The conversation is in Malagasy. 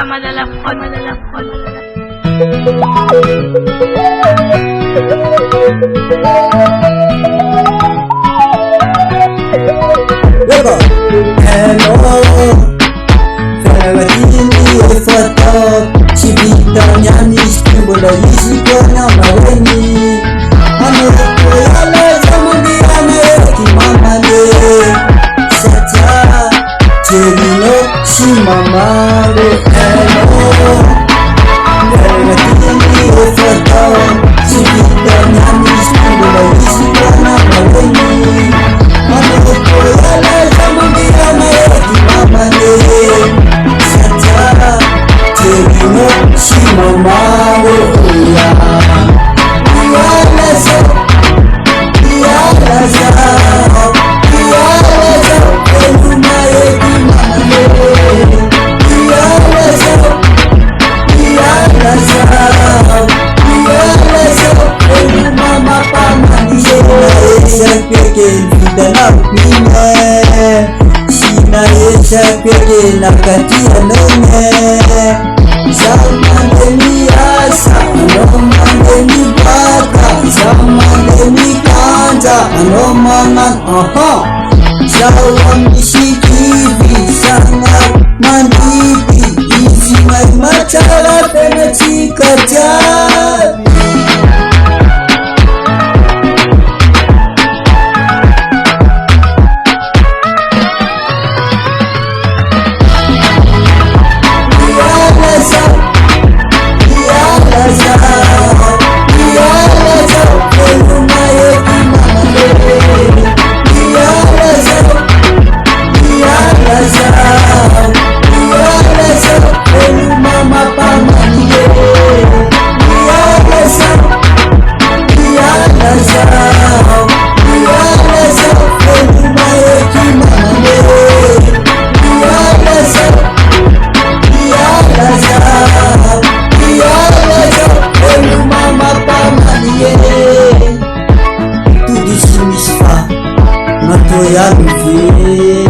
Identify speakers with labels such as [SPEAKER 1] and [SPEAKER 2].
[SPEAKER 1] sama dalam kon.
[SPEAKER 2] Hello, Ferratini e foto, ci vittoria nisti, bola isi konya maweni. Ane koyala zamani ane ki mama ne, sacha cherino shi mama ne. Hello, Ferratini e foto, ci vittoria nisti, bola isi konya maweni. Ane koyala zamani ane ki mama ne, sacha cherino shi mama ne. Peke na katia nonye zamani asa anomani baka zamani kanja anomangan jawam isikivi sangat mandipi isi mai macala pena cikajat. Tu disse-me está, não estou a viver.